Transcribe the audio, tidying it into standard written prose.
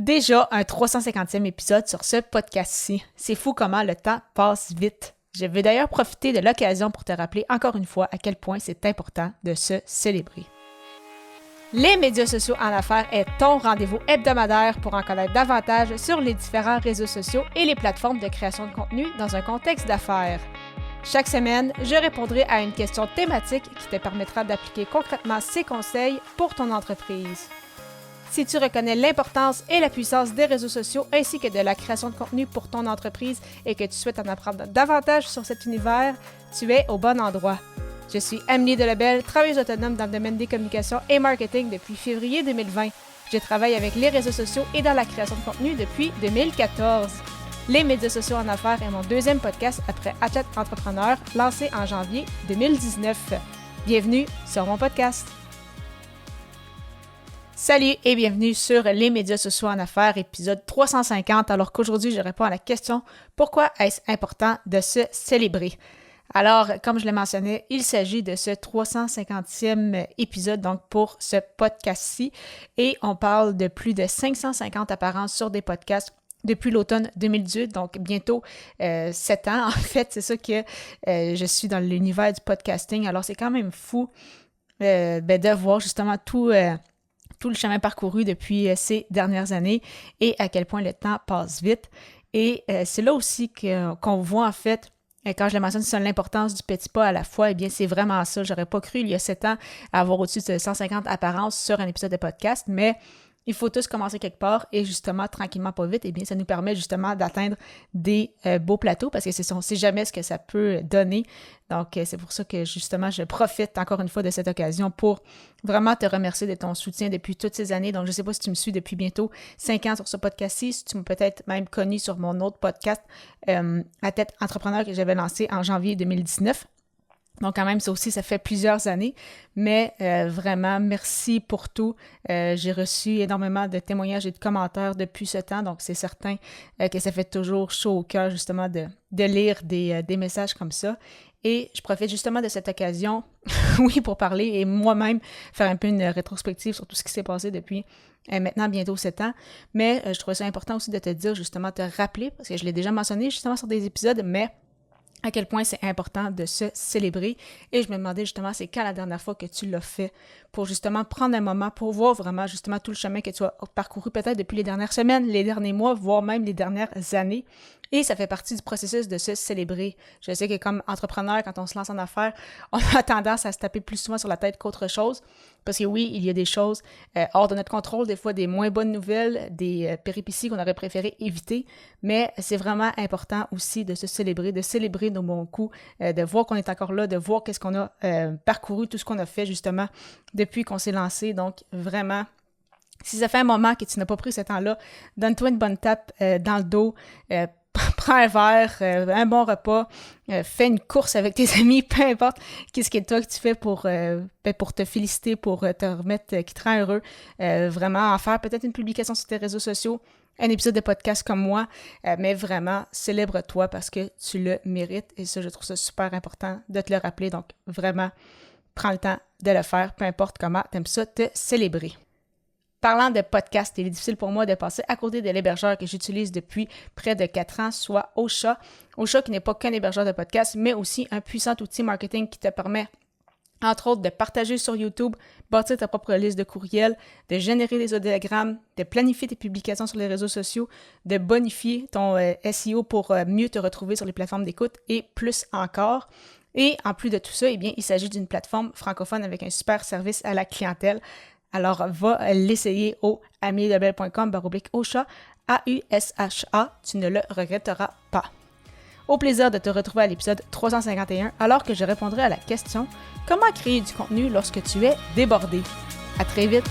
Déjà un 350e épisode sur ce podcast-ci. C'est fou comment le temps passe vite. Je vais d'ailleurs profiter de l'occasion pour te rappeler encore une fois à quel point c'est important de se célébrer. Les médias sociaux en affaires est ton rendez-vous hebdomadaire pour en connaître davantage sur les différents réseaux sociaux et les plateformes de création de contenu dans un contexte d'affaires. Chaque semaine, je répondrai à une question thématique qui te permettra d'appliquer concrètement ces conseils pour ton entreprise. Si tu reconnais l'importance et la puissance des réseaux sociaux ainsi que de la création de contenu pour ton entreprise et que tu souhaites en apprendre davantage sur cet univers, tu es au bon endroit. Je suis Amélie Delebel, travailleuse autonome dans le domaine des communications et marketing depuis février 2020. Je travaille avec les réseaux sociaux et dans la création de contenu depuis 2014. Les médias sociaux en affaires est mon deuxième podcast après Athlète Entrepreneur, lancé en janvier 2019. Bienvenue sur mon podcast. Salut et bienvenue sur les médias sociaux en affaires, épisode 350, alors qu'aujourd'hui je réponds à la question « Pourquoi est-ce important de se célébrer ?» Alors, comme je l'ai mentionné, il s'agit de ce 350e épisode donc pour ce podcast-ci et on parle de plus de 550 apparences sur des podcasts depuis l'automne 2018, donc bientôt 7 ans. En fait, c'est ça que je suis dans l'univers du podcasting, alors c'est quand même fou de voir justement tout le chemin parcouru depuis ces dernières années et à quel point le temps passe vite. Et c'est là aussi qu'on voit en fait, quand je le mentionne sur l'importance du petit pas à la fois, eh bien c'est vraiment ça. J'aurais pas cru il y a 7 ans avoir au-dessus de 150 apparences sur un épisode de podcast, mais il faut tous commencer quelque part et justement, tranquillement, pas vite, eh bien ça nous permet justement d'atteindre des beaux plateaux parce que on ne sait jamais ce que ça peut donner. Donc, c'est pour ça que justement, je profite encore une fois de cette occasion pour vraiment te remercier de ton soutien depuis toutes ces années. Donc, je ne sais pas si tu me suis depuis bientôt 5 ans sur ce podcast-ci, si tu m'as peut-être même connu sur mon autre podcast, Athlète Entrepreneur que j'avais lancé en janvier 2019. Donc quand même, ça aussi, ça fait plusieurs années, mais vraiment, merci pour tout. J'ai reçu énormément de témoignages et de commentaires depuis ce temps, donc c'est certain que ça fait toujours chaud au cœur justement de lire des messages comme ça. Et je profite justement de cette occasion, oui, pour parler et moi-même faire un peu une rétrospective sur tout ce qui s'est passé depuis maintenant bientôt 7 ans. Mais je trouvais ça important aussi de te dire justement, te rappeler, parce que je l'ai déjà mentionné justement sur des épisodes, mais à quel point c'est important de se célébrer. Et je me demandais justement, c'est quand la dernière fois que tu l'as fait pour justement prendre un moment pour voir vraiment justement tout le chemin que tu as parcouru peut-être depuis les dernières semaines, les derniers mois, voire même les dernières années. Et ça fait partie du processus de se célébrer. Je sais que comme entrepreneur, quand on se lance en affaires, on a tendance à se taper plus souvent sur la tête qu'autre chose. Parce que oui, il y a des choses hors de notre contrôle, des fois des moins bonnes nouvelles, des péripéties qu'on aurait préféré éviter. Mais c'est vraiment important aussi de se célébrer, de célébrer nos bons coups, de voir qu'on est encore là, de voir qu'est-ce qu'on a parcouru, tout ce qu'on a fait justement depuis qu'on s'est lancé. Donc vraiment, si ça fait un moment que tu n'as pas pris ce temps-là, donne-toi une bonne tape dans le dos, prends un verre, un bon repas, fais une course avec tes amis, peu importe qu'est-ce que toi que tu fais pour te féliciter, pour te remettre qui te rend heureux. Vraiment, en faire peut-être une publication sur tes réseaux sociaux, un épisode de podcast comme moi, mais vraiment, célèbre-toi parce que tu le mérites et ça, je trouve ça super important de te le rappeler. Donc, vraiment, prends le temps de le faire, peu importe comment tu aimes ça, te célébrer. Parlant de podcast, il est difficile pour moi de passer à côté de l'hébergeur que j'utilise depuis près de 4 ans, soit Ocha. Ocha qui n'est pas qu'un hébergeur de podcast, mais aussi un puissant outil marketing qui te permet, entre autres, de partager sur YouTube, bâtir ta propre liste de courriels, de générer des audiogrammes, de planifier tes publications sur les réseaux sociaux, de bonifier ton SEO pour mieux te retrouver sur les plateformes d'écoute et plus encore. Et en plus de tout ça, eh bien, il s'agit d'une plateforme francophone avec un super service à la clientèle. Alors, va l'essayer au amiedelebel.com/Ocha, AUSHA, tu ne le regretteras pas. Au plaisir de te retrouver à l'épisode 351, alors que je répondrai à la question « Comment créer du contenu lorsque tu es débordé ?» À très vite!